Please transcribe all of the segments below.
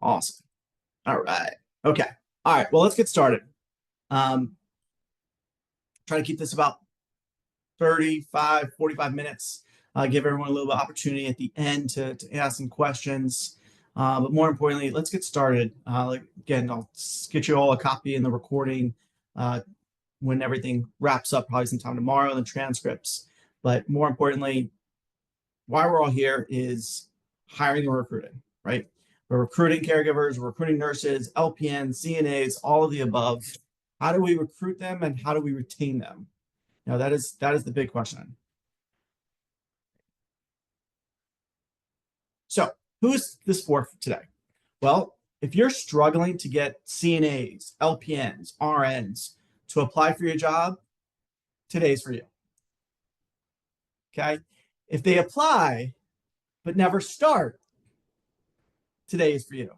Awesome. All right. Okay. All right. Well, let's get started. Um, try to keep this about 35, 45 minutes. Give everyone a little bit of opportunity at the end to ask some questions. But more importantly, let's get started. Again, I'll get you all a copy in the recording when everything wraps up, probably sometime tomorrow, the transcripts. But more importantly, why we're all here is hiring and recruiting, right? We're recruiting caregivers, we're recruiting nurses, LPNs, CNAs, all of the above. How do we recruit them and how do we retain them? That is the big question. So, who's this for today? Well, if you're struggling to get CNAs, LPNs, RNs to apply for your job, today's for you. Okay? If they apply but never start, today is for you.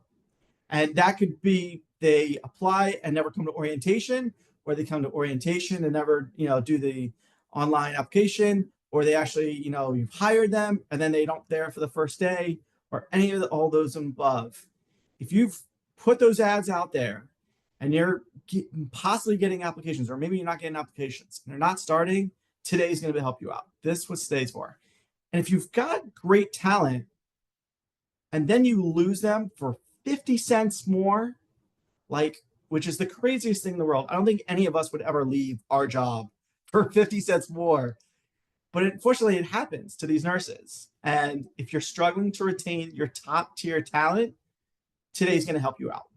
And that could be they apply and never come to orientation, or they come to orientation and never, do the online application, or they actually, you've hired them and then they don't there for the first day, or any of all those above. If you've put those ads out there and you're possibly getting applications, or maybe you're not getting applications and they're not starting, today's going to help you out. This is what today's for. And if you've got great talent and then you lose them for 50 cents more, which is the craziest thing in the world. I don't think any of us would ever leave our job for 50 cents more. But unfortunately, it happens to these nurses. And if you're struggling to retain your top tier talent, today's going to help you out.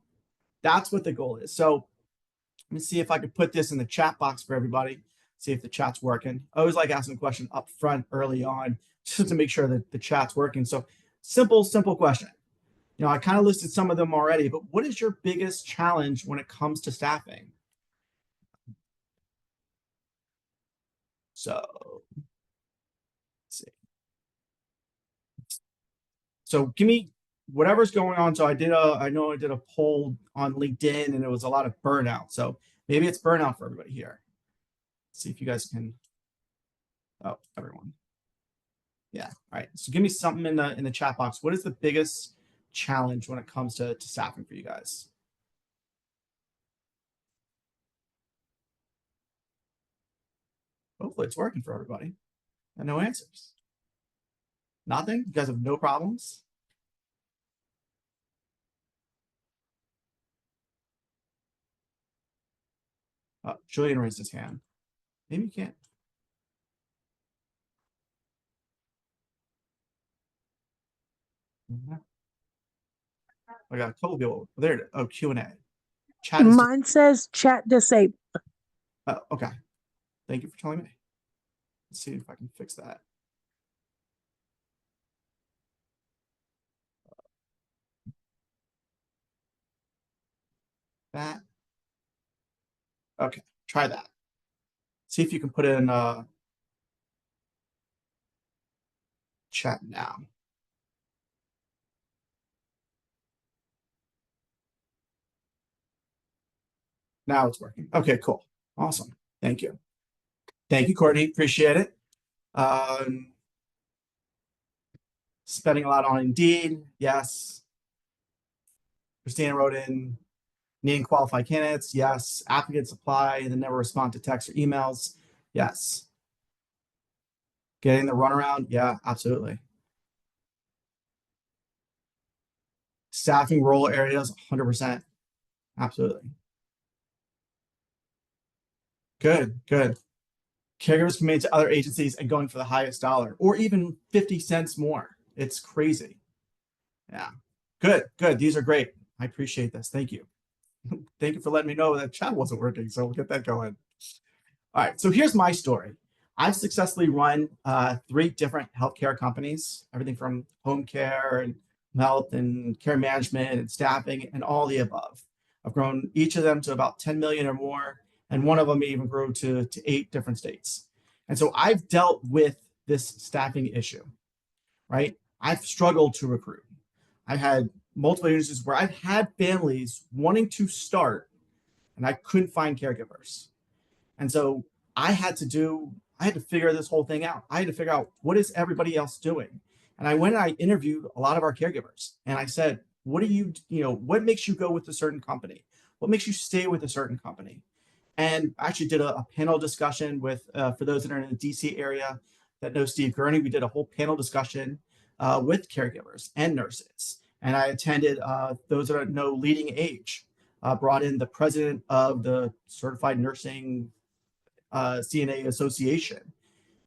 That's what the goal is. So let me see if I could put this in the chat box for everybody. See if the chat's working. I always like asking a question up front early on just to make sure that the chat's working. So simple question. I kind of listed some of them already, but what is your biggest challenge when it comes to staffing? So, let's see. So give me whatever's going on. So I know I did a poll on LinkedIn and it was a lot of burnout. So maybe it's burnout for everybody here. Let's see if you guys can. Oh, everyone. Yeah. All right. So give me something in the chat box. What is the biggest challenge when it comes to staffing for you guys? Hopefully it's working for everybody. And no answers. Nothing? You guys have no problems? Julian raised his hand. Maybe you can't. I got a couple people. There. Oh, Q&A. Chat is Mine says chat disabled. Oh, okay. Thank you for telling me. Let's see if I can fix that. That. Okay, try that. See if you can put in chat now. Now it's working. Okay, cool. Awesome. Thank you. Thank you, Courtney. Appreciate it. Spending a lot on Indeed. Yes. Christina wrote in needing qualified candidates. Yes. Applicants apply and then never respond to texts or emails. Yes. Getting the runaround. Yeah, absolutely. Staffing rural areas, 100%. Absolutely. Good. Caregivers committing to other agencies and going for the highest dollar, or even 50 cents more. It's crazy. Yeah. Good. These are great. I appreciate this. Thank you. Thank you for letting me know that chat wasn't working. So we'll get that going. All right. So here's my story. I've successfully run 3 different healthcare companies, everything from home care and health and care management and staffing and all the above. I've grown each of them to about 10 million or more. And one of them even grew to 8 different states. And so I've dealt with this staffing issue, right? I've struggled to recruit. I've had multiple agencies where I've had families wanting to start and I couldn't find caregivers. And so I had to figure this whole thing out. I had to figure out what is everybody else doing. And I went and I interviewed a lot of our caregivers and I said, what do what makes you go with a certain company? What makes you stay with a certain company? And I actually did a panel discussion with, for those that are in the DC area that know Steve Gurney, we did a whole panel discussion with caregivers and nurses. And I attended those that know Leading Age, brought in the president of the Certified Nursing CNA Association.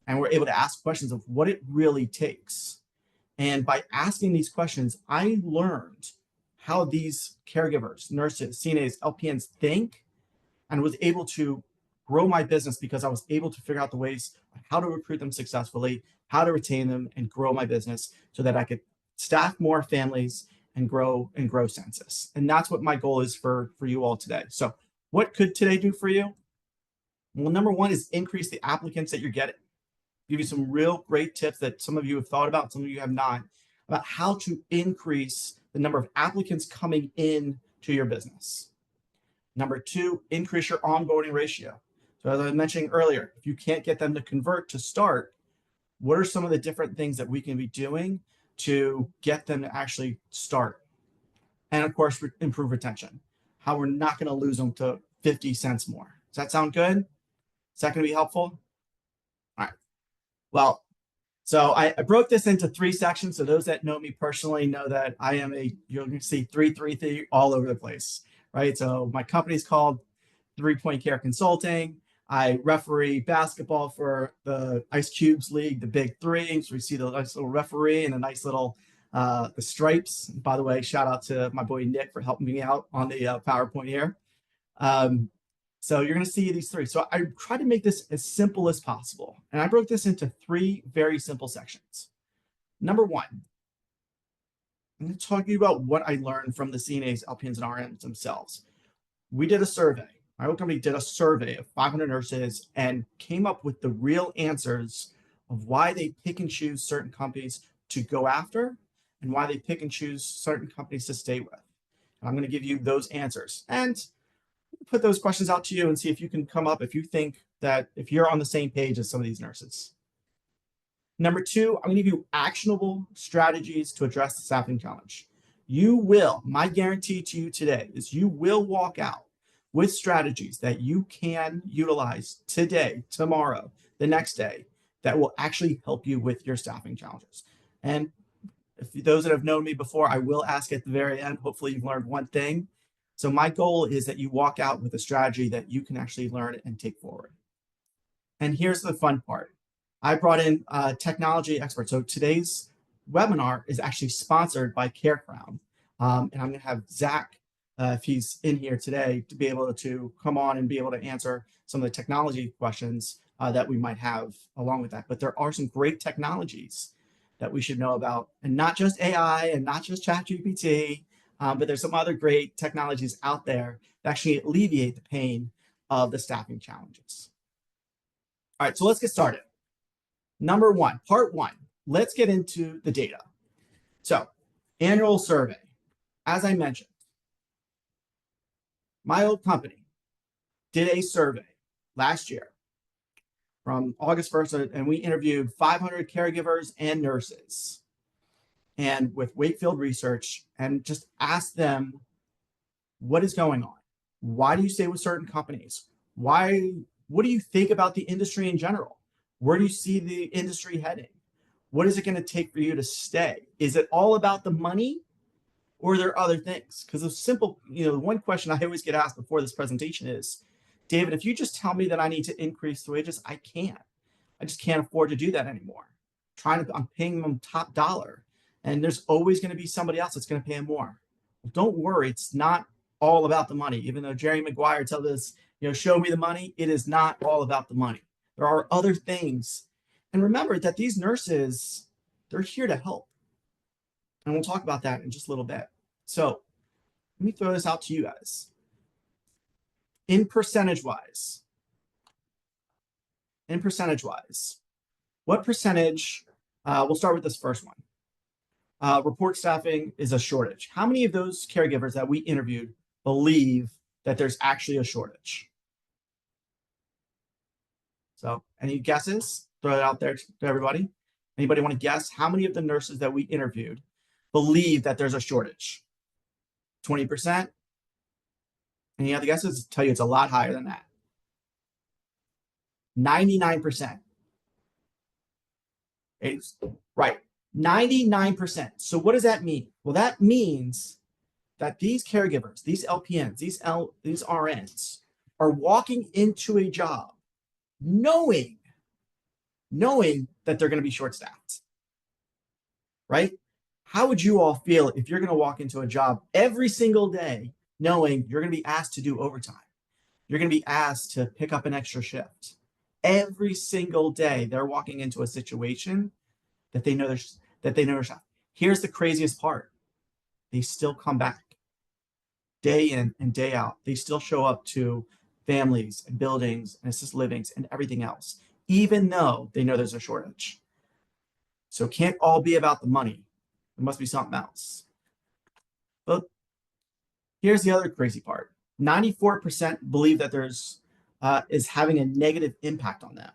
And we're able to ask questions of what it really takes. And by asking these questions, I learned how these caregivers, nurses, CNAs, LPNs think, and was able to grow my business because I was able to figure out the ways how to recruit them successfully, how to retain them, and grow my business so that I could staff more families and grow census. And that's what my goal is for you all today. So what could today do for you? Well, number one is increase the applicants that you're getting. Give you some real great tips that some of you have thought about, some of you have not, about how to increase the number of applicants coming in to your business. Number two, increase your onboarding ratio. So as I was mentioning earlier, if you can't get them to convert to start, what are some of the different things that we can be doing to get them to actually start? And of course, improve retention. How we're not going to lose them to 50 cents more. Does that sound good? Is that going to be helpful? All right. Well, so I broke this into 3 sections. So those that know me personally know that I am you're going to see 3 all over the place, right? So my company's called 3 Point Care Consulting. I referee basketball for the Ice Cubes League, the Big Three. So we see the nice little referee and the nice little the stripes. By the way, shout out to my boy Nick for helping me out on the PowerPoint here. So you're going to see these 3. So I tried to make this as simple as possible. And I broke this into 3 very simple sections. Number 1, I'm going to talk to you about what I learned from the CNAs, LPNs, and RNs themselves. We did a survey. My own company did a survey of 500 nurses and came up with the real answers of why they pick and choose certain companies to go after and why they pick and choose certain companies to stay with. And I'm going to give you those answers. And put those questions out to you and see if you can come up if you think that if you're on the same page as some of these nurses. Number 2, I'm going to give you actionable strategies to address the staffing challenge. You will, my guarantee to you today is you will walk out with strategies that you can utilize today, tomorrow, the next day, that will actually help you with your staffing challenges. And if those that have known me before, I will ask at the very end, hopefully you've learned one thing. So my goal is that you walk out with a strategy that you can actually learn and take forward. And here's the fun part. I brought in technology experts. So today's webinar is actually sponsored by CareCrown. And I'm going to have Zach, if he's in here today, to be able to come on and be able to answer some of the technology questions that we might have along with that. But there are some great technologies that we should know about, and not just AI and not just ChatGPT, but there's some other great technologies out there that actually alleviate the pain of the staffing challenges. All right, so let's get started. Number 1, part 1, let's get into the data. So annual survey, as I mentioned, my old company did a survey last year from August 1st, and we interviewed 500 caregivers and nurses and with Wakefield Research and just asked them, what is going on? Why do you stay with certain companies? What do you think about the industry in general? Where do you see the industry heading? What is it going to take for you to stay? Is it all about the money, or are there other things? Because a simple, one question I always get asked before this presentation is, David, if you just tell me that I need to increase the wages, I can't. I just can't afford to do that anymore. I'm paying them top dollar, and there's always going to be somebody else that's going to pay them more. Well, don't worry, it's not all about the money. Even though Jerry Maguire tells us, show me the money, it is not all about the money. There are other things. And remember that these nurses, they're here to help. And we'll talk about that in just a little bit. So let me throw this out to you guys. In percentage wise, what percentage, we'll start with this first one. Report staffing is a shortage. How many of those caregivers that we interviewed believe that there's actually a shortage? So any guesses? Throw it out there to everybody. Anybody want to guess how many of the nurses that we interviewed believe that there's a shortage? 20%? Any other guesses? Tell you it's a lot higher than that. 99%. It's right. 99%. So what does that mean? Well, that means that these caregivers, these LPNs, these RNs are walking into a job knowing that they're going to be short-staffed, right? How would you all feel if you're going to walk into a job every single day knowing you're going to be asked to do overtime? You're going to be asked to pick up an extra shift. Every single day they're walking into a situation that they know they're shot. Here's the craziest part. They still come back day in and day out. They still show up to families and buildings and assisted livings and everything else, even though they know there's a shortage. So it can't all be about the money. It must be something else. But here's the other crazy part. 94% believe that there's is having a negative impact on them.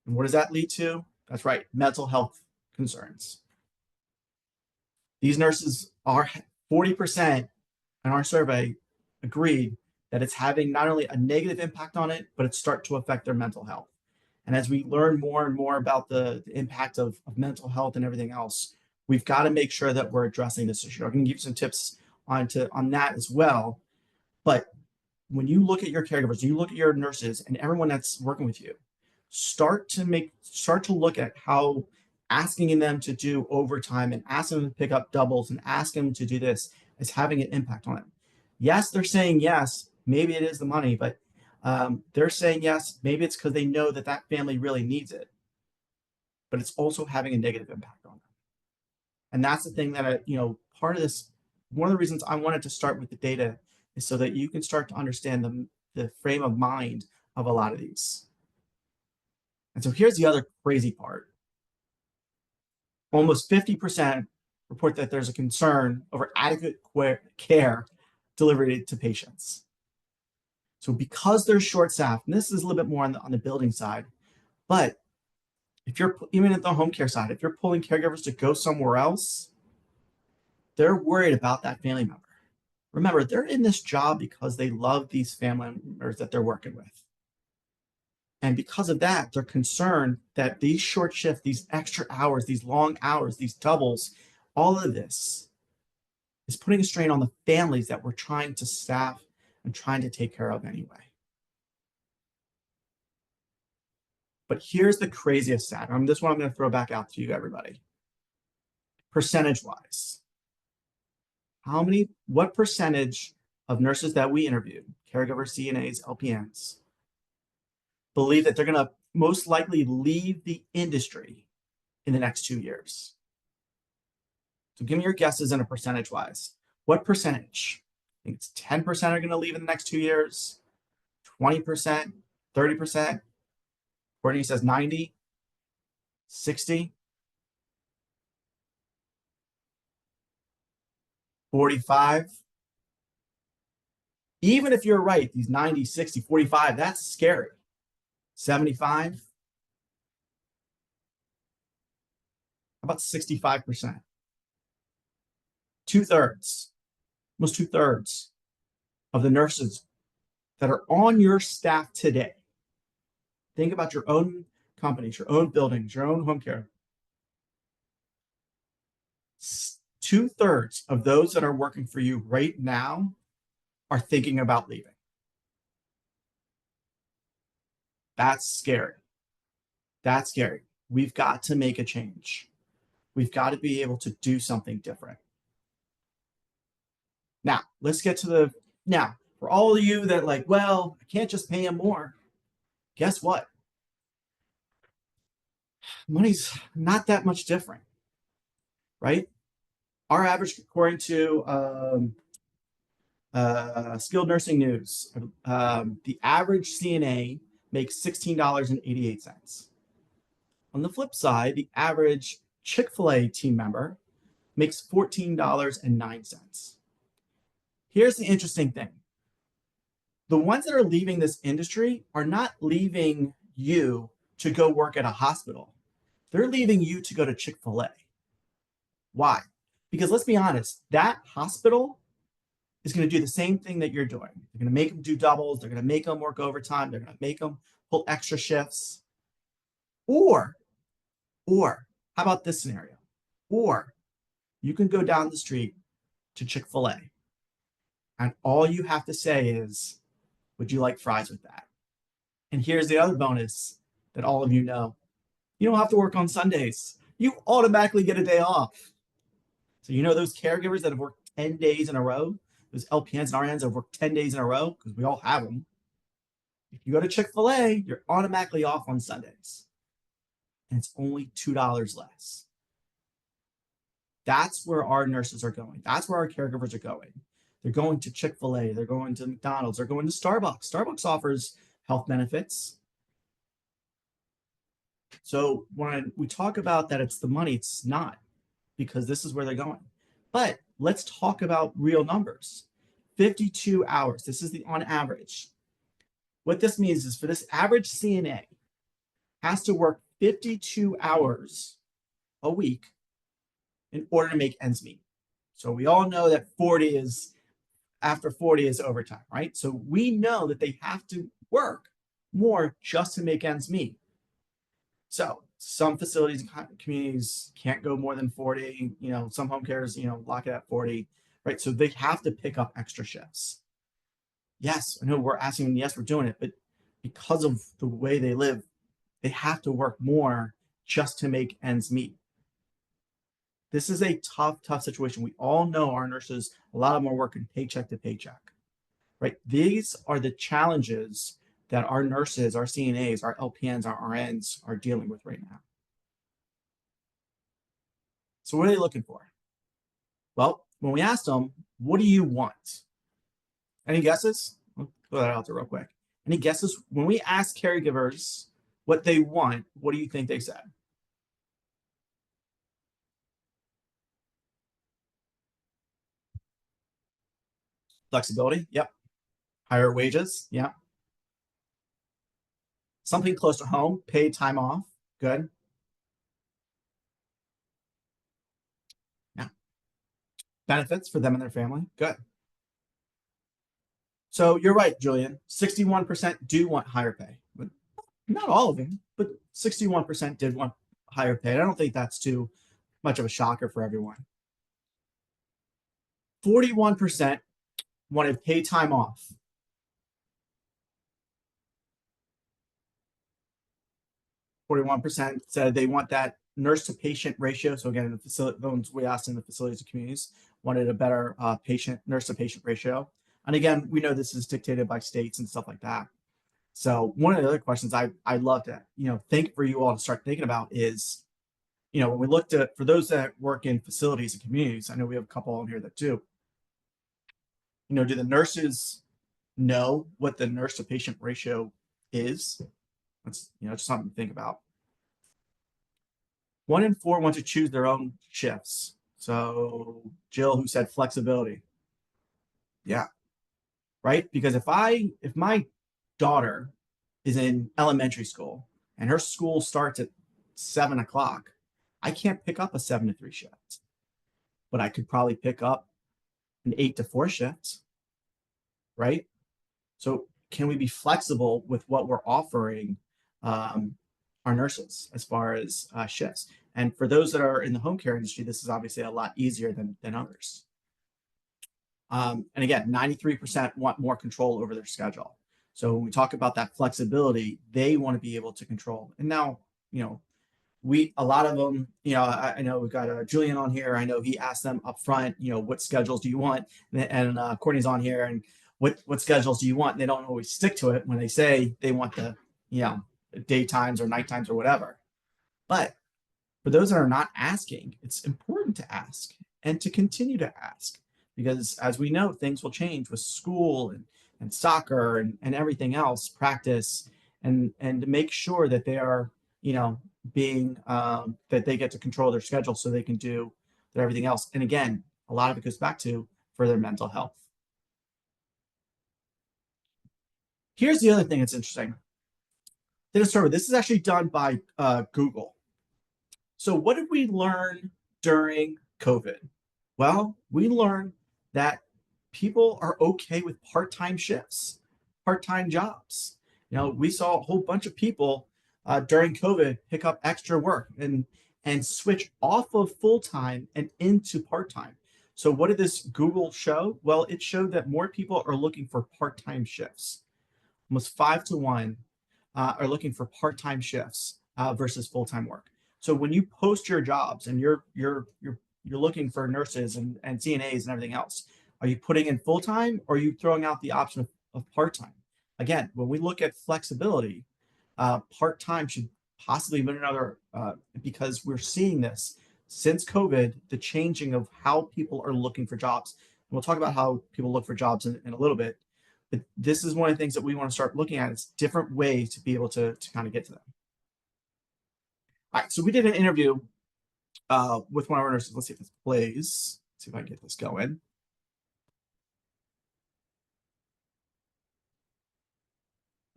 And what does that lead to? That's right, mental health concerns. These nurses are 40% in our survey agreed that it's having not only a negative impact on it, but it's start to affect their mental health. And as we learn more and more about the impact of mental health and everything else, we've got to make sure that we're addressing this issue. I'm going to give you some tips on that as well. But when you look at your caregivers, you look at your nurses and everyone that's working with you, start to look at how asking them to do overtime and asking them to pick up doubles and ask them to do this is having an impact on them. Yes, they're saying yes. Maybe it is the money, but they're saying yes. Maybe it's because they know that that family really needs it, but it's also having a negative impact on them. And that's the thing that part of this. One of the reasons I wanted to start with the data is so that you can start to understand the frame of mind of a lot of these. And so here's the other crazy part. Almost 50% report that there's a concern over adequate care delivered to patients. So because they're short-staffed, and this is a little bit more on the building side, but if you're even at the home care side, if you're pulling caregivers to go somewhere else, they're worried about that family member. Remember, they're in this job because they love these family members that they're working with. And because of that, they're concerned that these short shifts, these extra hours, these long hours, these doubles, all of this is putting a strain on the families that we're trying to staff and trying to take care of anyway. But here's the craziest stat. This one I'm going to throw back out to you, everybody. Percentage-wise, what percentage of nurses that we interviewed, caregivers, CNAs, LPNs, believe that they're going to most likely leave the industry in the next 2 years? So give me your guesses in a percentage-wise. What percentage? I think it's 10% are going to leave in the next 2 years, 20%, 30%. Courtney says 90, 60, 45. Even if you're right, these 90, 60, 45, that's scary. 75. How about 65%? 2/3, almost 2/3 of the nurses that are on your staff today. Think about your own companies, your own buildings, your own home care. 2/3 of those that are working for you right now are thinking about leaving. That's scary. That's scary. We've got to make a change. We've got to be able to do something different. Now, let's get to for all of you that I can't just pay them more. Guess what? Money's not that much different, right? Our average, according to Skilled Nursing News, the average CNA makes $16.88. On the flip side, the average Chick-fil-A team member makes $14.09. Here's the interesting thing. The ones that are leaving this industry are not leaving you to go work at a hospital. They're leaving you to go to Chick-fil-A. Why? Because let's be honest, that hospital is going to do the same thing that you're doing. They're going to make them do doubles. They're going to make them work overtime. They're going to make them pull extra shifts. Or, how about this scenario? Or you can go down the street to Chick-fil-A and all you have to say is, would you like fries with that? And here's the other bonus that all of you know. You don't have to work on Sundays. You automatically get a day off. So you know those caregivers that have worked 10 days in a row, those LPNs and RNs that have worked 10 days in a row, because we all have them. If you go to Chick-fil-A, you're automatically off on Sundays. And it's only $2 less. That's where our nurses are going. That's where our caregivers are going. They're going to Chick-fil-A. They're going to McDonald's. They're going to Starbucks. Starbucks offers health benefits. So when we talk about that it's the money, it's not, because this is where they're going. But let's talk about real numbers. 52 hours. This is the on average. What this means is for this average CNA has to work 52 hours a week in order to make ends meet. So we all know that after 40 is overtime, right? So we know that they have to work more just to make ends meet. So some facilities and communities can't go more than 40, some home cares, lock it at 40, right? So they have to pick up extra shifts. Yes, I know we're asking them, yes, we're doing it, but because of the way they live, they have to work more just to make ends meet. This is a tough situation. We all know our nurses, a lot of them are working paycheck to paycheck, right? These are the challenges that our nurses, our CNAs, our LPNs, our RNs are dealing with right now. So what are they looking for? Well, when we asked them, what do you want? Any guesses? I'll throw that out there real quick. Any guesses? When we asked caregivers what they want, what do you think they said? Flexibility. Yep. Higher wages. Yep. Something close to home. Paid time off. Good. Yeah. Benefits for them and their family. Good. So you're right, Julian. 61% do want higher pay. But not all of them, but 61% did want higher pay. I don't think that's too much of a shocker for everyone. 41% wanted paid time off. 41% said they want that nurse to patient ratio. So again, in the facility, the ones we asked in the facilities and communities wanted a better nurse to patient ratio. And again, we know this is dictated by states and stuff like that. So one of the other questions I'd love to, think for you all to start thinking about is, when we looked at, for those that work in facilities and communities, I know we have a couple on here that do, do the nurses know what the nurse to patient ratio is? That's, just something to think about. 1 in 4 want to choose their own shifts. So Jill, who said flexibility. Yeah. Right. Because if my daughter is in elementary school and her school starts at 7 o'clock, I can't pick up a 7 to 3 shift, but I could probably pick up an 8 to 4 shift. Right. So can we be flexible with what we're offering our nurses as far as shifts? And for those that are in the home care industry, this is obviously a lot easier than others. And again, 93% want more control over their schedule. So when we talk about that flexibility, they want to be able to control. And now, a lot of them, I know we've got Julian on here. I know he asked them up front, what schedules do you want? And Courtney's on here, and what schedules do you want? And they don't always stick to it when they say they want the, daytimes or nighttimes or whatever. But for those that are not asking, it's important to ask and to continue to ask, because as we know, things will change with school and soccer and everything else, practice, and to make sure that they are, being that they get to control their schedule so they can do everything else. And again, a lot of it goes back to for their mental health. Here's the other thing that's interesting. Did a survey. This is actually done by Google. So what did we learn during COVID? Well, we learned that people are okay with part-time shifts, part-time jobs. We saw a whole bunch of people during COVID pick up extra work and switch off of full-time and into part-time. So what did this Google show? Well, it showed that more people are looking for part-time shifts. Almost 5 to 1 are looking for part-time shifts versus full-time work. So when you post your jobs and you're looking for nurses and CNAs and everything else, are you putting in full-time or are you throwing out the option of part-time? Again, when we look at flexibility, part-time should possibly be another because we're seeing this since COVID, the changing of how people are looking for jobs. And we'll talk about how people look for jobs in a little bit. But this is one of the things that we want to start looking at. It's different ways to be able to kind of get to them. All right, so we did an interview with one of our nurses. Let's see if this plays. Let's see if I can get this going.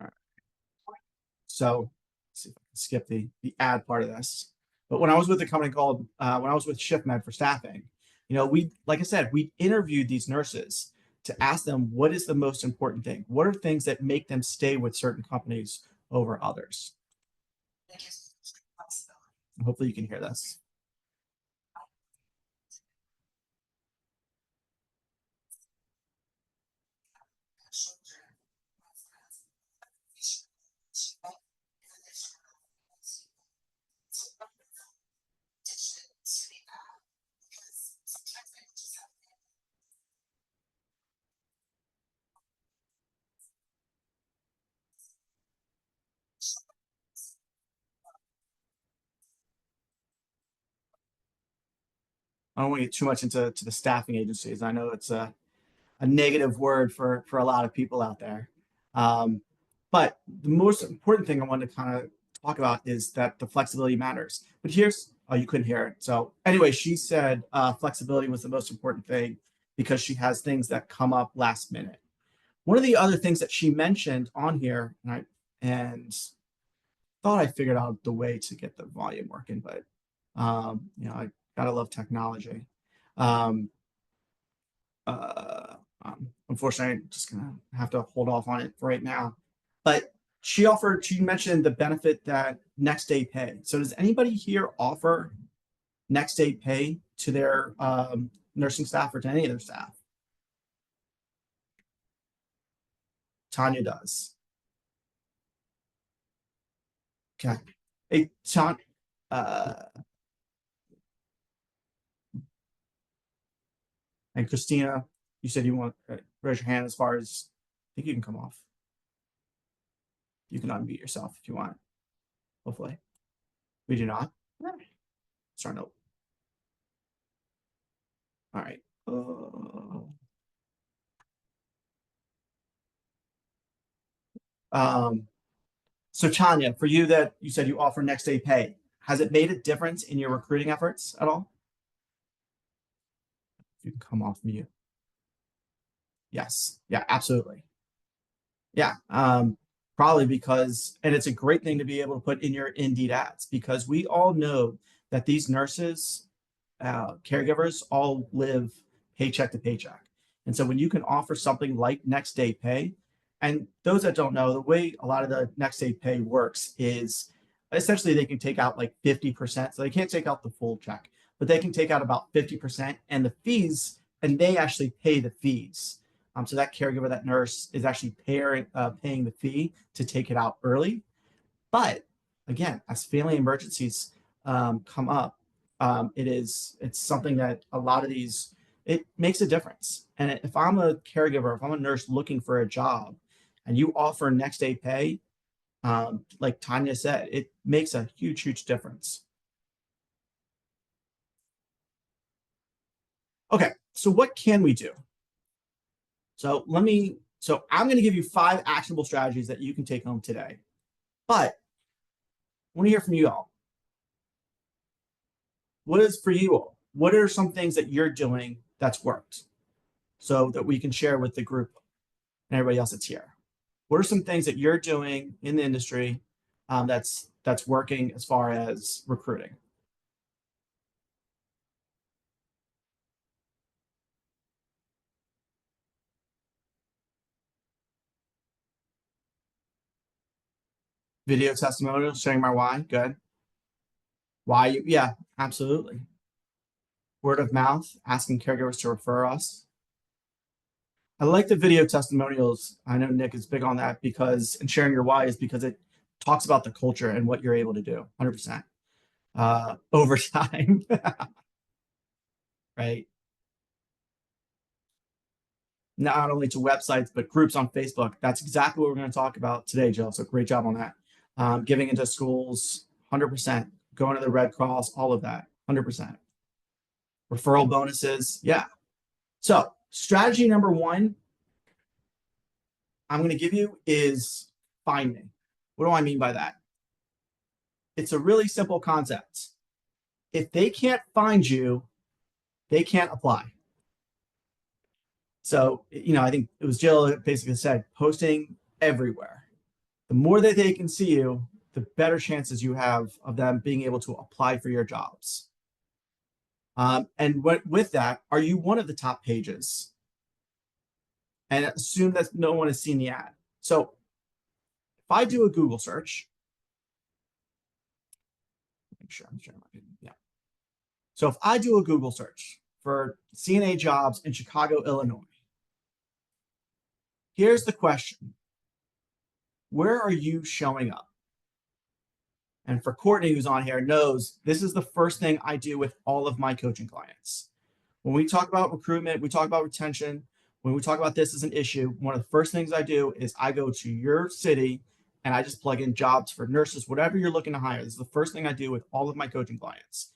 All right. So let's see if I can skip the ad part of this. But when I was with a company called when I was with ShiftMed for staffing, like I said, we interviewed these nurses to ask them what is the most important thing. What are things that make them stay with certain companies over others? Hopefully you can hear this. I don't want to get too much into the staffing agencies. I know it's a negative word for a lot of people out there. But the most important thing I wanted to kind of talk about is that the flexibility matters. But oh, you couldn't hear it. So anyway, she said flexibility was the most important thing because she has things that come up last minute. One of the other things that she mentioned on here, and thought I figured out the way to get the volume working, but I gotta love technology. Um, Unfortunately, I'm just gonna have to hold off on it right now. But she mentioned the benefit that next day pay. So does anybody here offer next day pay to their nursing staff or to any of their staff? Tanya does. Okay. Hey, uh, and Christina, you said you want raise your hand as far as I think you can come off. You can unmute yourself if you want. Hopefully, we do not. Sorry, no. All right. So Tanya, for you that you said you offer next day pay, has it made a difference in your recruiting efforts at all? You can come off mute. Yes. Yeah, absolutely. Yeah. Probably because, and it's a great thing to be able to put in your Indeed ads because we all know that these nurses, caregivers all live paycheck to paycheck. And so when you can offer something like next day pay, and those that don't know, the way a lot of the next day pay works is essentially they can take out like 50%. So they can't take out the full check, but they can take out about 50% and the fees, and they actually pay the fees. So that caregiver, that nurse is actually paying the fee to take it out early. But again, as family emergencies come up, it's something that a lot of these, it makes a difference. And if I'm a caregiver, if I'm a nurse looking for a job and you offer next day pay, like Tanya said, it makes a huge difference. Okay, so what can we do? So I'm going to give you 5 actionable strategies that you can take home today. But I want to hear from you all. What is for you all? What are some things that you're doing that's worked so that we can share with the group and everybody else that's here? What are some things that you're doing in the industry that's working as far as recruiting? Video testimonials, sharing my why. Good. Why you, yeah, absolutely. Word of mouth, asking caregivers to refer us. I like the video testimonials. I know Nick is big on that because, and sharing your why is because it talks about the culture and what you're able to do 100%. Over time, right? Not only to websites, but groups on Facebook. That's exactly what we're going to talk about today, Jill. So great job on that. Giving into schools, 100%. Going to the Red Cross, all of that, 100%. Referral bonuses, yeah. So strategy number one I'm going to give you is find me. What do I mean by that? It's a really simple concept. If they can't find you, they can't apply. So, I think it was Jill that basically said posting everywhere. The more that they can see you, the better chances you have of them being able to apply for your jobs. And with that, are you one of the top pages? And assume that no one has seen the ad. So if I do a Google search, make sure I'm sharing my, yeah. So if I do a Google search for CNA jobs in Chicago, Illinois, here's the question. Where are you showing up? And for Courtney, who's on here, knows this is the first thing I do with all of my coaching clients. When we talk about recruitment, we talk about retention. When we talk about this as an issue, one of the first things I do is I go to your city and I just plug in jobs for nurses, whatever you're looking to hire. This is the first thing I do with all of my coaching clients,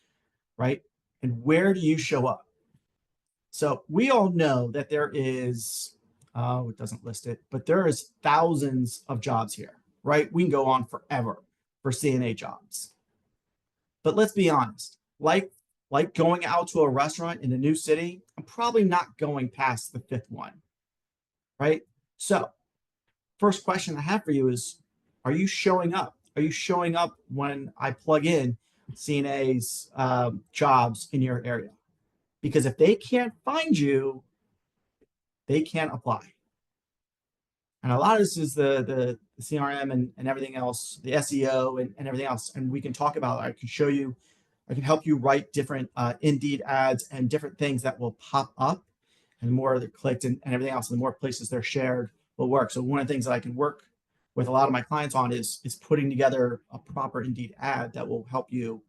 right? And where do you show up? So we all know that there is, it doesn't list it, but there is thousands of jobs here, right? We can go on forever for CNA jobs. But let's be honest, like going out to a restaurant in a new city, I'm probably not going past the fifth one, right? So first question I have for you is, are you showing up? Are you showing up when I plug in CNA's jobs in your area? Because if they can't find you, they can't apply. And a lot of this is the CRM and everything else, the SEO and everything else. And we can talk about it. I can show you, I can help you write different Indeed ads and different things that will pop up. And the more they're clicked and everything else, and the more places they're shared will work. So one of the things that I can work with a lot of my clients on is putting together a proper Indeed ad that will help you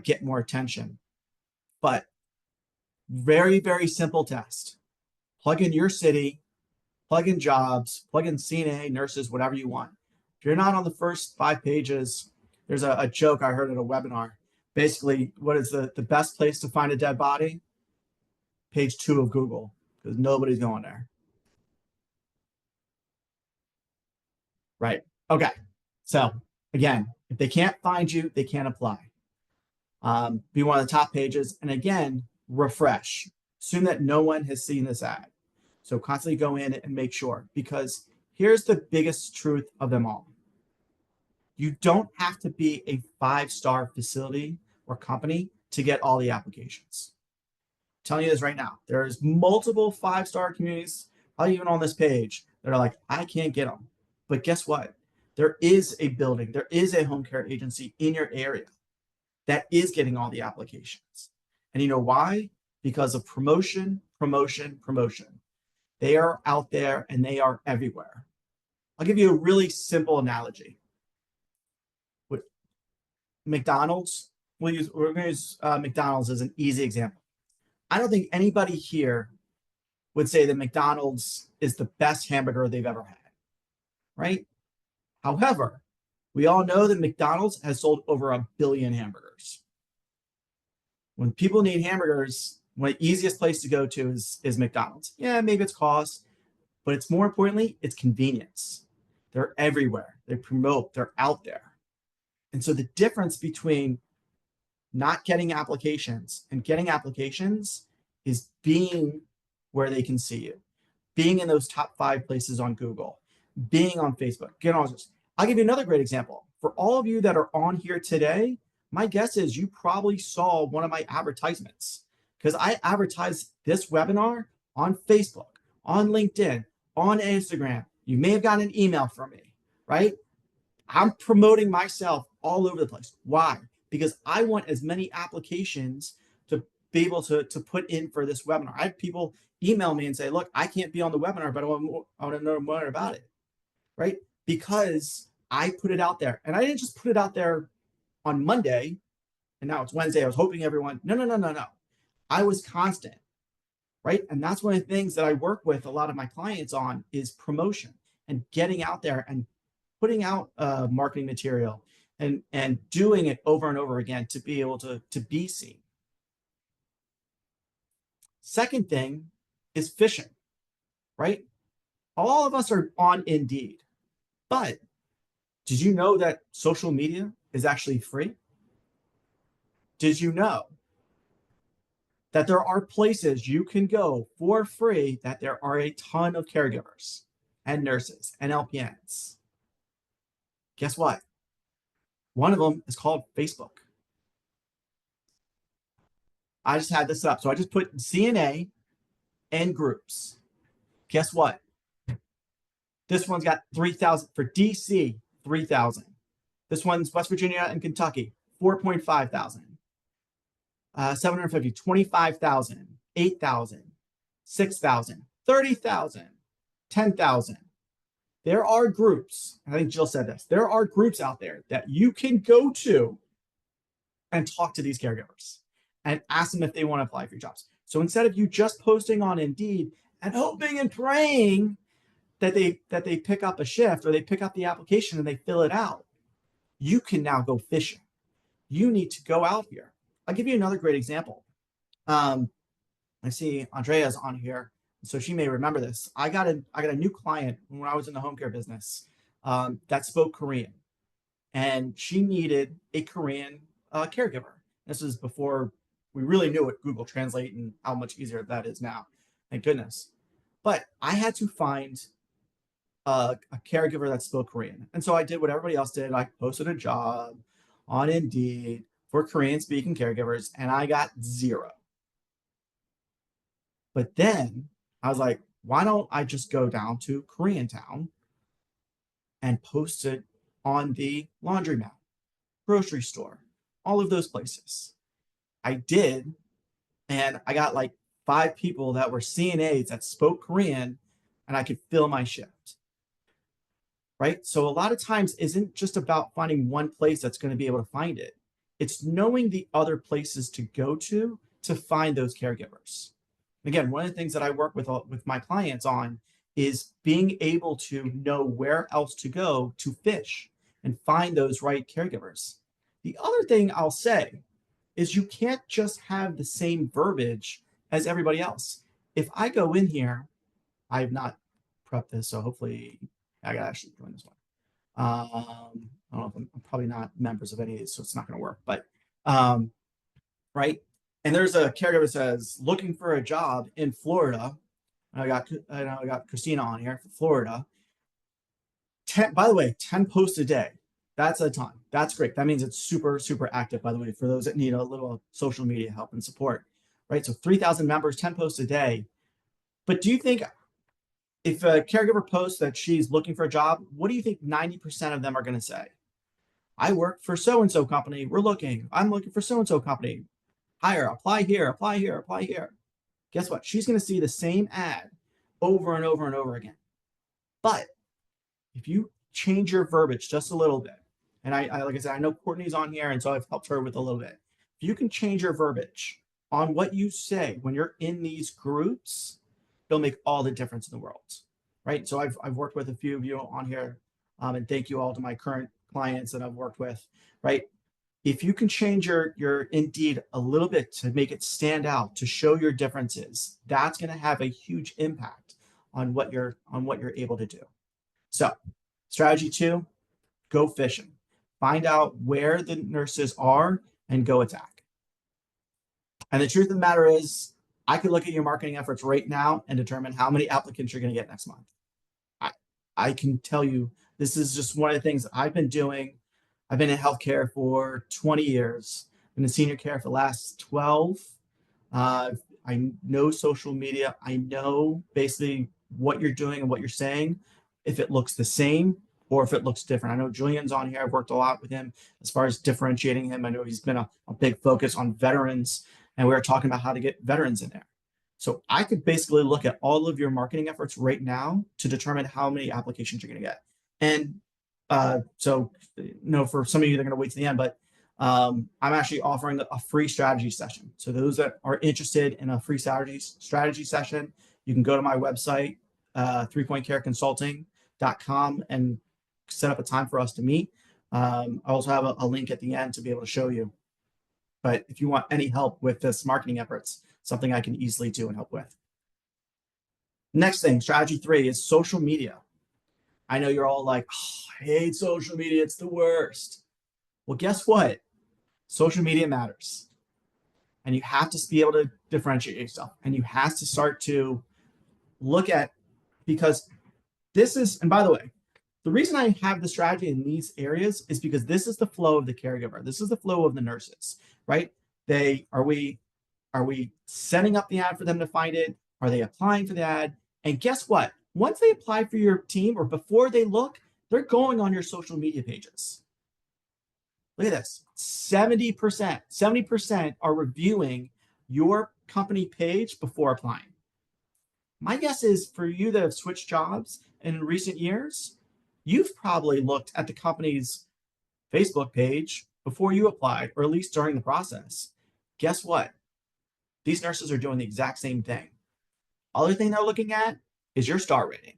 get more attention. But very, very simple test. Plug in your city, plug in jobs, plug in CNA, nurses, whatever you want. If you're not on the first 5 pages, there's a joke I heard at a webinar. Basically, what is the best place to find a dead body? Page 2 of Google, because nobody's going there. Right. Okay. So again, if they can't find you, they can't apply. Be one of the top pages. And again, refresh. Assume that no one has seen this ad. So constantly go in and make sure, because here's the biggest truth of them all. You don't have to be a 5-star facility or company to get all the applications. I'm telling you this right now. There's multiple 5-star communities, probably even on this page, that are like, I can't get them. But guess what? There is a building, there is a home care agency in your area that is getting all the applications. And you know why? Because of promotion, promotion, promotion. They are out there and they are everywhere. I'll give you a really simple analogy. With McDonald's, we're going to use McDonald's as an easy example. I don't think anybody here would say that McDonald's is the best hamburger they've ever had, right? However, we all know that McDonald's has sold over 1 billion hamburgers. When people need hamburgers, one of the easiest place to go to is McDonald's. Yeah, maybe it's cost, but it's more importantly, it's convenience. They're everywhere. They promote, they're out there. And so the difference between not getting applications and getting applications is being where they can see you, being in those top 5 places on Google, being on Facebook, getting all this. I'll give you another great example. For all of you that are on here today, my guess is you probably saw one of my advertisements, because I advertise this webinar on Facebook, on LinkedIn, on Instagram. You may have gotten an email from me, right? I'm promoting myself all over the place. Why? Because I want as many applications to be able to put in for this webinar. I have people email me and say, look, I can't be on the webinar, but I want to know more about it, right? Because I put it out there. And I didn't just put it out there on Monday and now it's Wednesday. I was hoping everyone, no. I was constant, right? And that's one of the things that I work with a lot of my clients on is promotion and getting out there and putting out marketing material and doing it over and over again to be able to be seen. Second thing is phishing, right? All of us are on Indeed, but did you know that social media is actually free? Did you know that there are places you can go for free that there are a ton of caregivers and nurses and LPNs? Guess what? One of them is called Facebook. I just had this up. So I just put CNA and groups. Guess what? This one's got 3,000 for DC, 3,000. This one's West Virginia and Kentucky, 4.5 thousand. 750, 25,000, 8,000, 6,000, 30,000, 10,000. There are groups, I think Jill said this, there are groups out there that you can go to and talk to these caregivers and ask them if they want to apply for your jobs. So instead of you just posting on Indeed and hoping and praying that they pick up a shift or they pick up the application and they fill it out, you can now go fishing. You need to go out here. I'll give you another great example. I see Andrea's on here, so she may remember this. I got a new client when I was in the home care business that spoke Korean, and she needed a Korean caregiver. This is before we really knew what Google Translate and how much easier that is now. Thank goodness. But I had to find a caregiver that spoke Korean, and so I did what everybody else did. I posted a job on Indeed for Korean speaking caregivers, and I got 0. But then I was like, why don't I just go down to Koreatown and post it on the laundromat, grocery store, all of those places? I did, and I got like 5 people that were CNAs that spoke Korean, and I could fill my shift. Right? So a lot of times isn't just about finding one place that's going to be able to find it. It's knowing the other places to go to find those caregivers. Again, one of the things that I work with my clients on is being able to know where else to go to fish and find those right caregivers. The other thing I'll say is you can't just have the same verbiage as everybody else. If I go in here, I have not prepped this, so hopefully I gotta actually join this one. I don't know if I'm probably not members of any of these, so it's not going to work. But right, and there's a caregiver that says looking for a job in Florida. I got Christina on here for Florida. 10, by the way, 10 posts a day. That's a ton. That's great. That means it's super active. By the way, for those that need a little social media help and support, right? So 3,000 members, 10 posts a day. But do you think if a caregiver posts that she's looking for a job, what do you think 90% of them are going to say? I work for so-and-so company. I'm looking for so-and-so company. Hire, apply here, apply here, apply here. Guess what? She's going to see the same ad over and over and over again. But if you change your verbiage just a little bit, and I like I said, I know Courtney's on here, and so I've helped her with a little bit. If you can change your verbiage on what you say when you're in these groups, it'll make all the difference in the world, right? So I've worked with a few of you on here, and thank you all to my current clients that I've worked with, right? If you can change your Indeed a little bit to make it stand out, to show your differences, that's going to have a huge impact on what you're able to do. So, strategy 2, go fishing. Find out where the nurses are and go attack. And the truth of the matter is, I could look at your marketing efforts right now and determine how many applicants you're going to get next month. I can tell you, this is just one of the things that I've been doing. I've been in healthcare for 20 years. I've been in senior care for the last 12. I know social media. I know basically what you're doing and what you're saying, if it looks the same or if it looks different. I know Julian's on here. I've worked a lot with him as far as differentiating him. I know he's been a big focus on veterans, and we were talking about how to get veterans in there. So I could basically look at all of your marketing efforts right now to determine how many applications you're going to get. And so, for some of you, they're going to wait to the end, but I'm actually offering a free strategy session. So those that are interested in a free strategy session, you can go to my website, 3pointcareconsulting.com, and set up a time for us to meet. I also have a link at the end to be able to show you. But if you want any help with this marketing efforts, something I can easily do and help with. Next thing, strategy 3 is social media. I know you're all like, oh, I hate social media. It's the worst. Well, guess what? Social media matters. And you have to be able to differentiate yourself. And you have to start to look at, because this is, and by the way, the reason I have the strategy in these areas is because this is the flow of the caregiver. This is the flow of the nurses, right? Are we setting up the ad for them to find it? Are they applying for the ad? And guess what? Once they apply for your team or before they look, they're going on your social media pages. Look at this, 70% are reviewing your company page before applying. My guess is for you that have switched jobs in recent years, you've probably looked at the company's Facebook page before you applied, or at least during the process. Guess what? These nurses are doing the exact same thing. Other thing they're looking at is your star rating.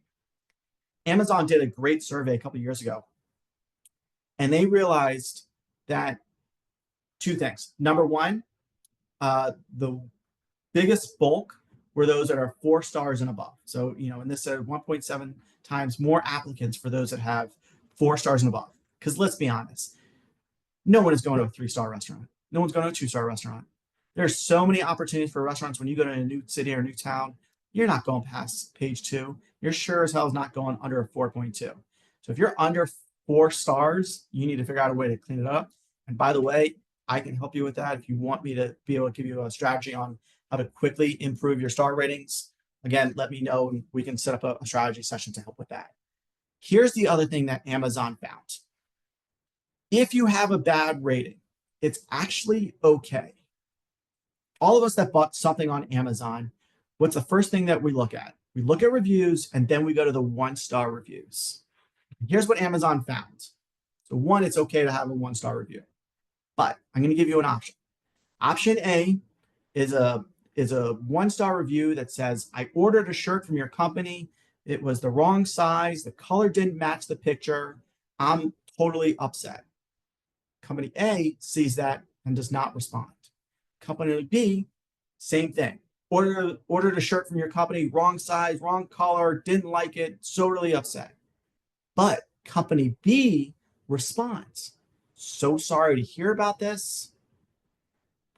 Amazon did a great survey a couple of years ago, and they realized that 2 things. Number one, the biggest bulk were those that are 4 stars and above. So, and this said 1.7 times more applicants for those that have 4 stars and above. Because let's be honest, no one is going to a 3-star restaurant. No one's going to a 2-star restaurant. There's so many opportunities for restaurants when you go to a new city or a new town. You're not going past page 2. You're sure as hell is not going under a 4.2. So if you're under 4 stars, you need to figure out a way to clean it up. And by the way, I can help you with that. If you want me to be able to give you a strategy on how to quickly improve your star ratings, again, let me know and we can set up a strategy session to help with that. Here's the other thing that Amazon found. If you have a bad rating, it's actually okay. All of us that bought something on Amazon, what's the first thing that we look at? We look at reviews, and then we go to the 1-star reviews. Here's what Amazon found. So 1, it's okay to have a 1-star review, but I'm going to give you an option. Option A is a 1-star review that says, I ordered a shirt from your company. It was the wrong size. The color didn't match the picture. I'm totally upset. Company A sees that and does not respond. Company B, same thing. Ordered a shirt from your company, wrong size, wrong color, didn't like it, so really upset. But company B responds, so sorry to hear about this.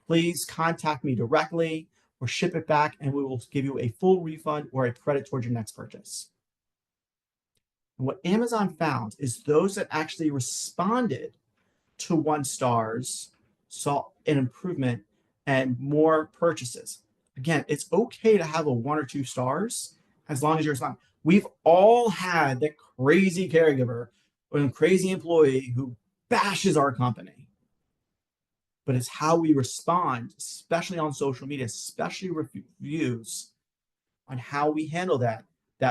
Please contact me directly or ship it back and we will give you a full refund or a credit towards your next purchase. And what Amazon found is those that actually responded to 1 stars saw an improvement and more purchases. Again, it's okay to have a 1 or 2 stars as long as you're responding. We've all had that crazy caregiver or crazy employee who bashes our company. But it's how we respond, especially on social media, especially reviews, on how we handle that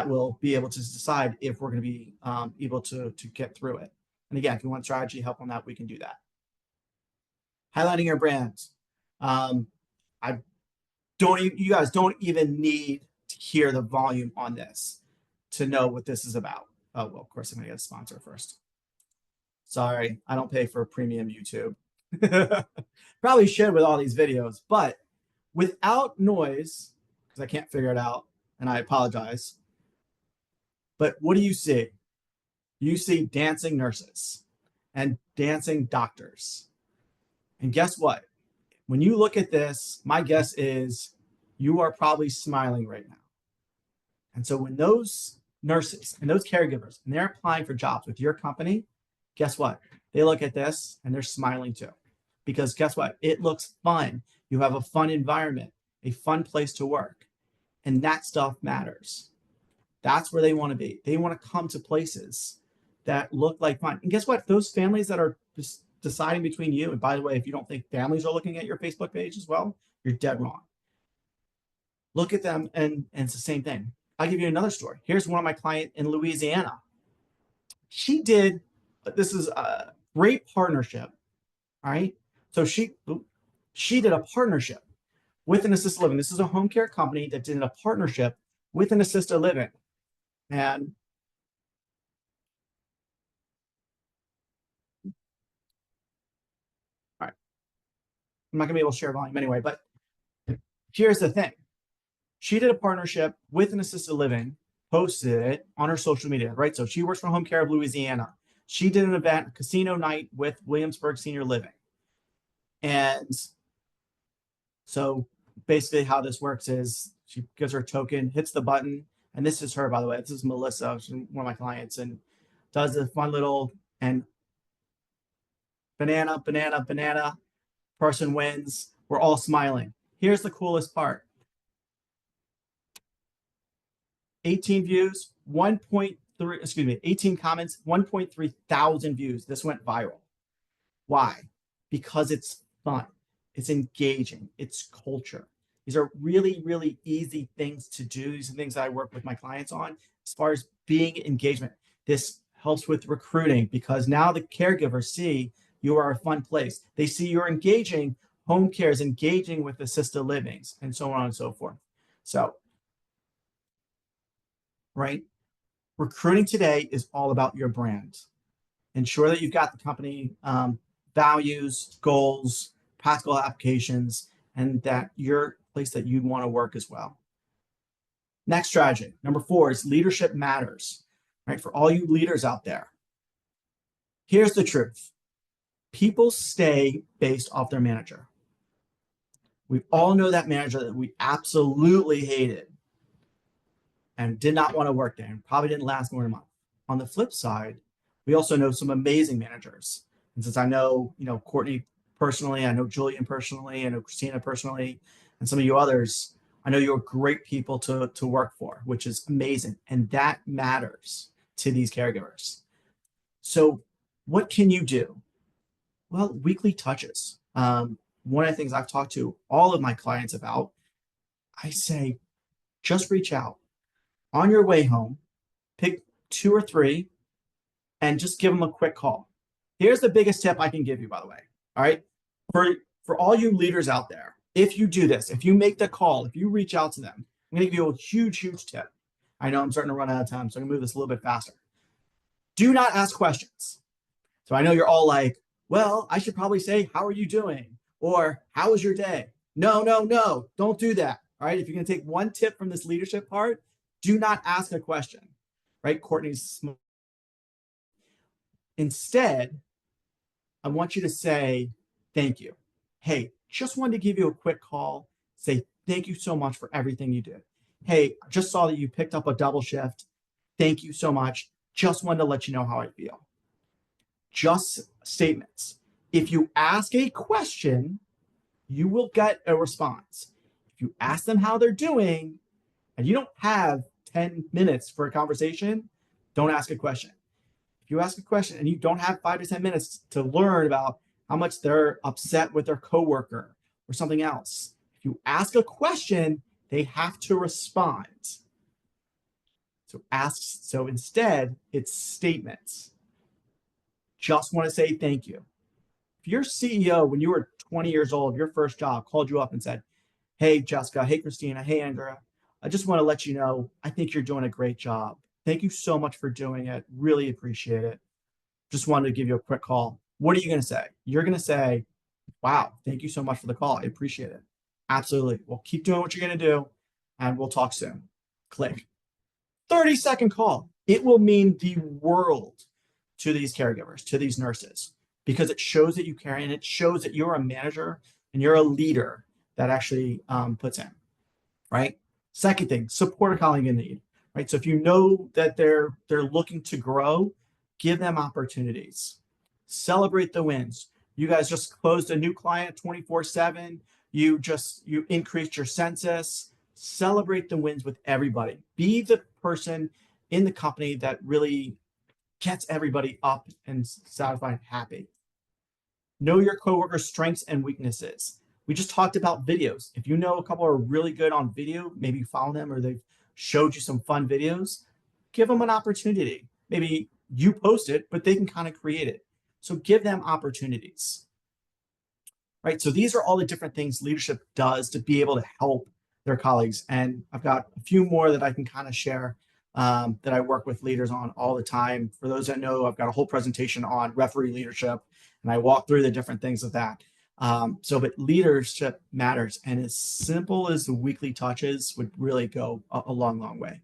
will be able to decide if we're going to be able to get through it. And again, if you want strategy help on that, we can do that. Highlighting your brands. You guys don't even need to hear the volume on this to know what this is about. Oh, well, of course I'm gonna get a sponsor first. Sorry, I don't pay for premium YouTube. Probably should with all these videos, but without noise, because I can't figure it out, and I apologize. But what do you see? You see dancing nurses and dancing doctors. And guess what? When you look at this, my guess is you are probably smiling right now. And so when those nurses and those caregivers, and they're applying for jobs with your company, guess what? They look at this and they're smiling too. Because guess what? It looks fun. You have a fun environment, a fun place to work. And that stuff matters. That's where they want to be. They want to come to places that look like fun. And guess what? Those families that are just deciding between you, and by the way, if you don't think families are looking at your Facebook page as well, you're dead wrong. Look at them, and it's the same thing. I'll give you another story. Here's one of my clients in Louisiana. She did, this is a great partnership. All right. So she did a partnership with an assisted living. This is a home care company that did a partnership with an assisted living. And all right, I'm not gonna be able to share volume anyway, but here's the thing. She did a partnership with an assisted living, posted it on her social media, right? So she works for Home Care of Louisiana. She did an event, a casino night with Williamsburg Senior Living. And so basically how this works is she gives her a token, hits the button, and this is her, by the way. This is Melissa, she's one of my clients, and does a fun little, and banana, banana, banana, person wins. We're all smiling. Here's the coolest part. 18 views, 1.3, excuse me, 18 comments, 1.3 thousand views. This went viral. Why? Because it's fun. It's engaging. It's culture. These are really, really easy things to do. These are things that I work with my clients on as far as being engagement. This helps with recruiting because now the caregivers see you are a fun place. They see you're engaging, home care is engaging with assisted livings, and so on and so forth. So, right? Recruiting today is all about your brand. Ensure that you've got the company values, goals, practical applications, and that you're a place that you'd want to work as well. Next strategy, number 4, is leadership matters, right? For all you leaders out there, here's the truth. People stay based off their manager. We all know that manager that we absolutely hated and did not want to work there and probably didn't last more than a month. On the flip side, we also know some amazing managers. And since I know, Courtney personally, I know Julian personally, I know Christina personally, and some of you others, I know you're great people to work for, which is amazing. And that matters to these caregivers. So what can you do? Well, weekly touches. One of the things I've talked to all of my clients about, I say, just reach out. On your way home, pick 2 or 3 and just give them a quick call. Here's the biggest tip I can give you, by the way. All right. For all you leaders out there, if you do this, if you make the call, if you reach out to them, I'm going to give you a huge, huge tip. I know I'm starting to run out of time, so I'm going to move this a little bit faster. Do not ask questions. So I know you're all like, well, I should probably say, how are you doing? Or how was your day? No, no, no, don't do that. All right. If you're going to take one tip from this leadership part, do not ask a question, right? Courtney's. Instead, I want you to say, thank you. Hey, just wanted to give you a quick call. Say, thank you so much for everything you did. Hey, I just saw that you picked up a double shift. Thank you so much. Just wanted to let you know how I feel. Just statements. If you ask a question, you will get a response. If you ask them how they're doing, and you don't have 10 minutes for a conversation, don't ask a question. If you ask a question and you don't have 5 to 10 minutes to learn about how much they're upset with their coworker or something else, if you ask a question, they have to respond. So instead, it's statements. Just want to say thank you. If your CEO, when you were 20 years old, your first job, called you up and said, hey, Jessica, hey, Christina, hey, Andrea, I just want to let you know, I think you're doing a great job. Thank you so much for doing it. Really appreciate it. Just wanted to give you a quick call. What are you going to say? You're going to say, wow, thank you so much for the call. I appreciate it. Absolutely. Well, keep doing what you're going to do, and we'll talk soon. Click. 30-second call. It will mean the world to these caregivers, to these nurses, because it shows that you care and it shows that you're a manager and you're a leader that actually puts in, right? Second thing, support a colleague in need, right? So if you know that they're looking to grow, give them opportunities. Celebrate the wins. You guys just closed a new client 24/7. You increased your census. Celebrate the wins with everybody. Be the person in the company that really gets everybody up and satisfied and happy. Know your coworkers' strengths and weaknesses. We just talked about videos. If you know a couple are really good on video, maybe you follow them or they've showed you some fun videos, give them an opportunity. Maybe you post it, but they can kind of create it. So give them opportunities. Right. So these are all the different things leadership does to be able to help their colleagues. And I've got a few more that I can kind of share that I work with leaders on all the time. For those that know, I've got a whole presentation on referee leadership, and I walk through the different things of that. But leadership matters, and as simple as the weekly touches would really go a long, long way.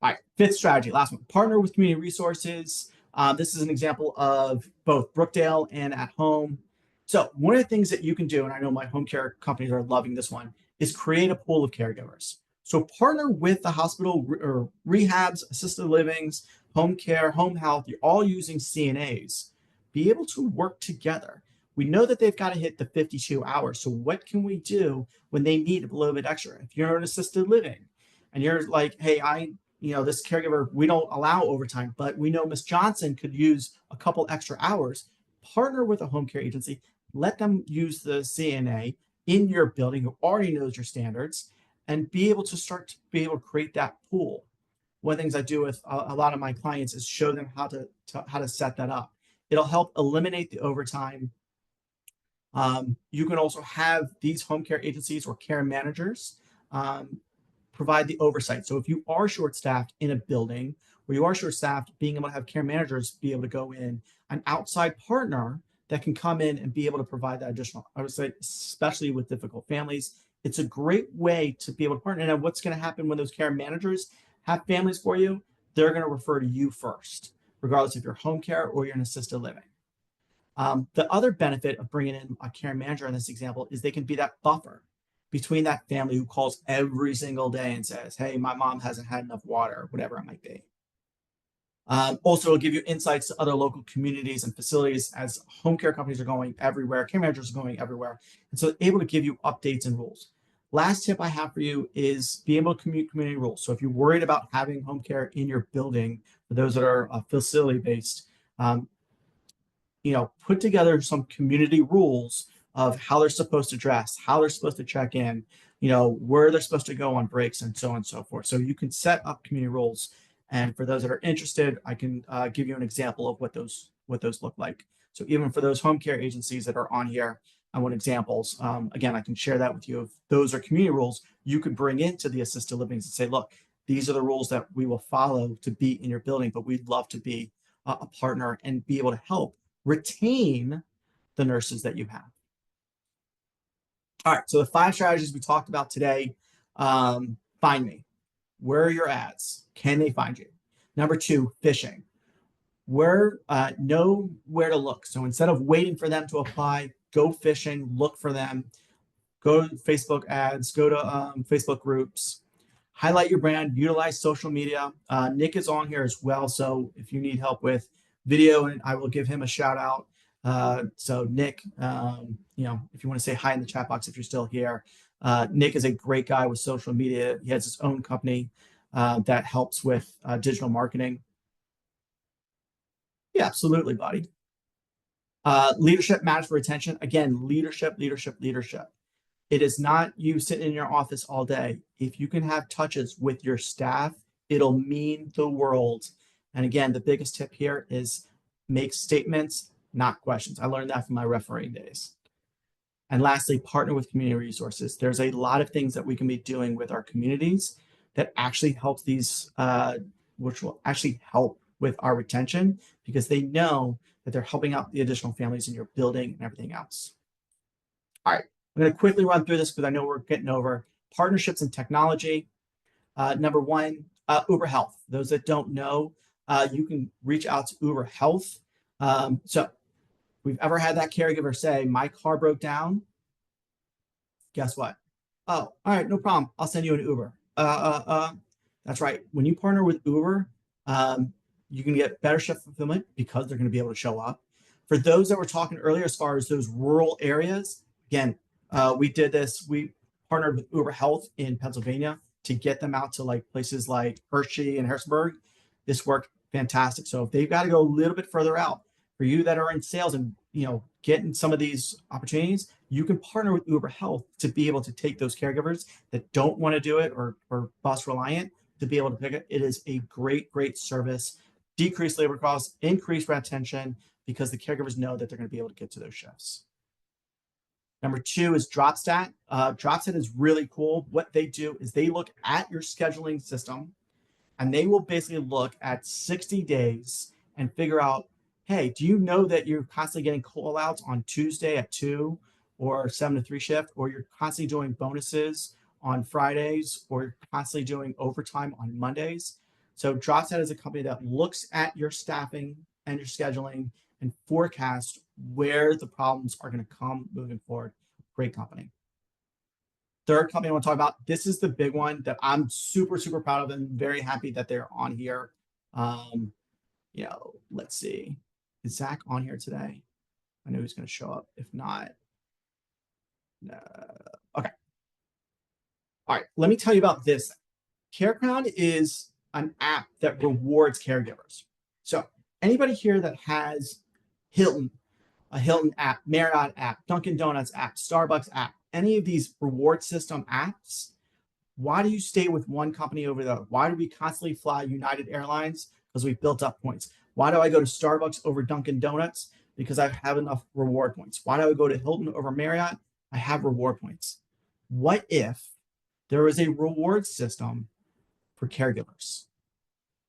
All right, fifth strategy, last one, partner with community resources. This is an example of both Brookdale and at home. So one of the things that you can do, and I know my home care companies are loving this one, is create a pool of caregivers. So partner with the hospital or rehabs, assisted livings, home care, home health. You're all using CNAs. Be able to work together. We know that they've got to hit the 52 hours. So what can we do when they need a little bit extra? If you're in assisted living and you're like, hey, this caregiver, we don't allow overtime, but we know Miss Johnson could use a couple extra hours. Partner with a home care agency. Let them use the CNA in your building who already knows your standards and be able to create that pool. One of the things I do with a lot of my clients is show them how to set that up. It'll help eliminate the overtime. You can also have these home care agencies or care managers provide the oversight. So if you are short-staffed in a building or you are short-staffed, being able to have care managers be able to go in, an outside partner that can come in and be able to provide that additional, I would say, especially with difficult families. It's a great way to be able to partner. And what's going to happen when those care managers have families for you? They're going to refer to you first, regardless if you're home care or you're in assisted living. The other benefit of bringing in a care manager in this example is they can be that buffer between that family who calls every single day and says, hey, my mom hasn't had enough water, whatever it might be. Also, it'll give you insights to other local communities and facilities as home care companies are going everywhere, care managers are going everywhere. And so able to give you updates and rules. Last tip I have for you is be able to commute community rules. So if you're worried about having home care in your building, for those that are facility-based, put together some community rules of how they're supposed to dress, how they're supposed to check in, where they're supposed to go on breaks and so on and so forth. So you can set up community rules. And for those that are interested, I can give you an example of what those look like. So even for those home care agencies that are on here, I want examples. Again, I can share that with you. If those are community rules, you could bring into the assisted livings and say, look, these are the rules that we will follow to be in your building, but we'd love to be a partner and be able to help retain the nurses that you have. All right, so the 5 strategies we talked about today. Find me. Where are your ads? Can they find you? Number 2, fishing. Know where to look. So instead of waiting for them to apply, go fishing, look for them. Go to Facebook ads, go to Facebook groups. Highlight your brand, utilize social media. Nick is on here as well, so if you need help with video, and I will give him a shout out. So Nick, if you want to say hi in the chat box if you're still here. Nick is a great guy with social media. He has his own company that helps with digital marketing. Yeah, absolutely, buddy. Leadership matters for retention. Again, leadership. It is not you sitting in your office all day. If you can have touches with your staff, it'll mean the world. And again, the biggest tip here is make statements, not questions. I learned that from my refereeing days. And lastly, partner with community resources. There's a lot of things that we can be doing with our communities that actually helps these, which will actually help with our retention because they know that they're helping out the additional families in your building and everything else. All right, I'm going to quickly run through this because I know we're getting over partnerships and technology. Number 1, Uber Health. Those that don't know, you can reach out to Uber Health. So we've ever had that caregiver say, my car broke down. Guess what? Oh, all right, no problem. I'll send you an Uber. That's right. When you partner with Uber, you can get better shift fulfillment because they're going to be able to show up. For those that were talking earlier, as far as those rural areas, again, we did this. We partnered with Uber Health in Pennsylvania to get them out to like places like Hershey and Harrisburg. This worked fantastic. So if they've got to go a little bit further out, for you that are in sales and getting some of these opportunities, you can partner with Uber Health to be able to take those caregivers that don't want to do it or bus reliant to be able to pick it. It is a great service, decrease labor costs, increase retention, because the caregivers know that they're going to be able to get to those shifts. Number 2 is Dropstat. Dropstat is really cool. What they do is they look at your scheduling system, and they will basically look at 60 days and figure out, hey, do you know that you're constantly getting call outs on Tuesday at 2 or 7 to 3 shift, or you're constantly doing bonuses on Fridays, or you're constantly doing overtime on Mondays? So Dropstat is a company that looks at your staffing and your scheduling and forecast where the problems are going to come moving forward. Great company. Third company I want to talk about, this is the big one that I'm super proud of and very happy that they're on here. Let's see. Is Zach on here today? I know he's going to show up. If not, okay. All right, let me tell you about this. CareCrown is an app that rewards caregivers. So anybody here that has a Hilton app, Marriott app, Dunkin' Donuts app, Starbucks app, any of these reward system apps, why do you stay with one company over the other? Why do we constantly fly United Airlines? Because we've built up points. Why do I go to Starbucks over Dunkin' Donuts? Because I have enough reward points. Why do I go to Hilton over Marriott? I have reward points. What if there was a reward system for caregivers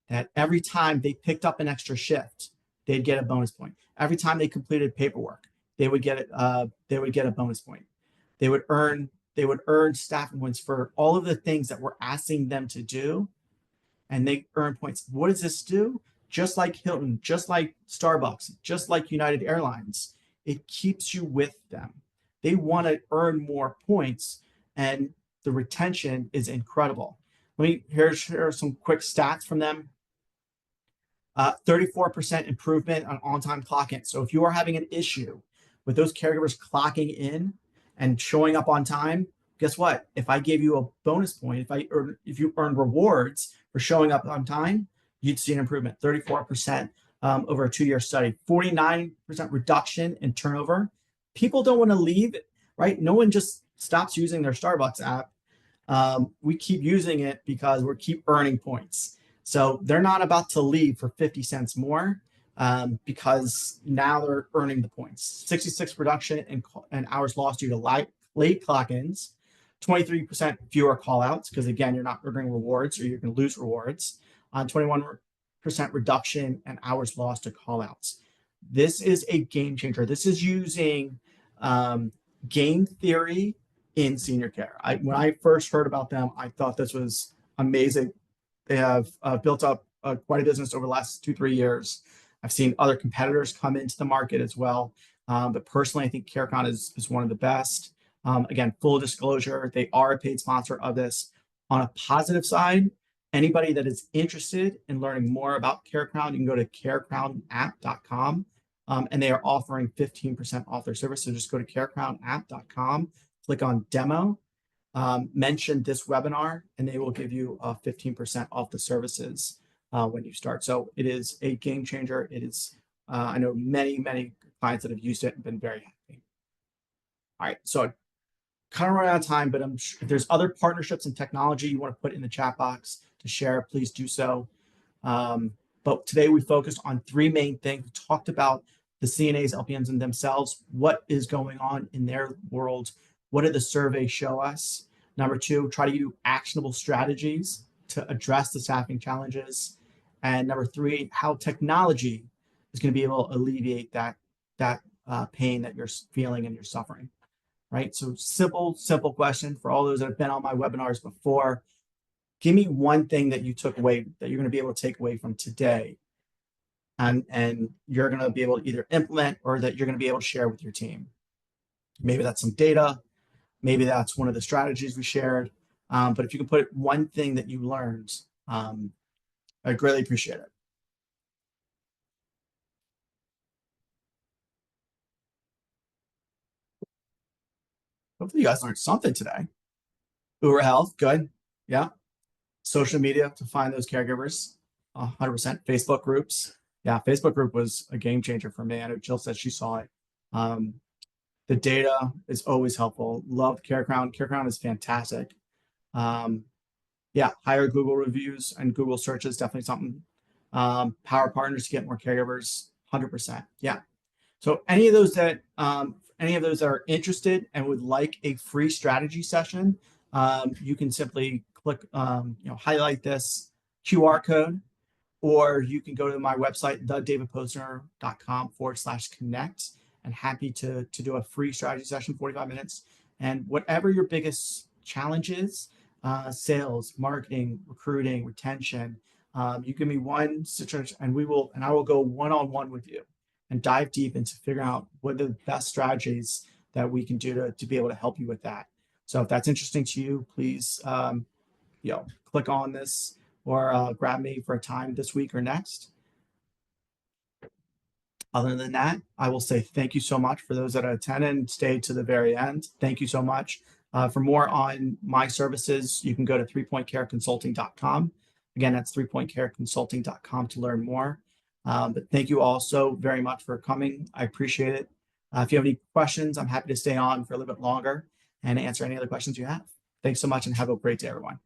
that every time they picked up an extra shift, they'd get a bonus point. Every time they completed paperwork, they would get a bonus point. They would earn staffing points for all of the things that we're asking them to do, and they earn points. What does this do? Just like Hilton, just like Starbucks, just like United Airlines, it keeps you with them. They want to earn more points, and the retention is incredible. Here some quick stats from them. 34% improvement on time clock in. So if you are having an issue with those caregivers clocking in and showing up on time, guess what? If I gave you a bonus point, if you earn rewards for showing up on time, you'd see an improvement, 34% over a 2-year study, 49% reduction in turnover. People don't want to leave, right? No one just stops using their Starbucks app. We keep using it because we keep earning points. So they're not about to leave for 50 cents more because now they're earning the points. 66 reduction in hours lost due to late clock-ins, 23% fewer call-outs because, again, you're not earning rewards or you're going to lose rewards, 21% reduction in hours lost to call-outs. This is a game changer. This is using game theory in senior care. When I first heard about them, I thought this was amazing. They have built up quite a business over the last 2-3 years. I've seen other competitors come into the market as well. But personally, I think CareCrown is one of the best. Again, full disclosure, they are a paid sponsor of this. On a positive side, anybody that is interested in learning more about CareCrown, you can go to carecrownapp.com. And they are offering 15% off their service. So just go to carecrownapp.com, click on demo, mention this webinar, and they will give you 15% off the services when you start. So it is a game changer. It is, I know many clients that have used it and been very happy. All right, so kind of running out of time, but I'm sure if there's other partnerships and technology you want to put in the chat box to share, please do so. But today we focused on 3 main things. We talked about the CNAs, LPNs, and themselves. What is going on in their world? What did the survey show us? Number 2, try to use actionable strategies to address the staffing challenges. And number 3, how technology is going to be able to alleviate that pain that you're feeling and you're suffering, right? So simple question for all those that have been on my webinars before. Give me one thing that you took away, that you're going to be able to take away from today, and you're going to be able to either implement or that you're going to be able to share with your team. Maybe that's some data. Maybe that's one of the strategies we shared. But if you can put one thing that you learned, I greatly appreciate it. Hopefully you guys learned something today. Uber Health, good. Yeah. Social media to find those caregivers. 100%. Facebook groups. Yeah, Facebook group was a game changer for me. I know Jill said she saw it. The data is always helpful. Love CareCrown. CareCrown is fantastic. Yeah, higher Google reviews and Google searches, definitely something. Power partners to get more caregivers, 100%. Yeah. So any of those that are interested and would like a free strategy session, you can simply click, highlight this QR code, or you can go to my website, thedavidposner.com/connect, and happy to do a free strategy session, 45 minutes. And whatever your biggest challenge is, sales, marketing, recruiting, retention, you give me one situation and I will go one-on-one with you and dive deep into figuring out what are the best strategies that we can do to be able to help you with that. So if that's interesting to you, please, click on this or grab me for a time this week or next. Other than that, I will say thank you so much for those that attended and stayed to the very end. Thank you so much. For more on my services, you can go to 3pointcareconsulting.com. Again, that's 3pointcareconsulting.com to learn more. But thank you all so very much for coming. I appreciate it. If you have any questions, I'm happy to stay on for a little bit longer and answer any other questions you have. Thanks so much and have a great day, everyone.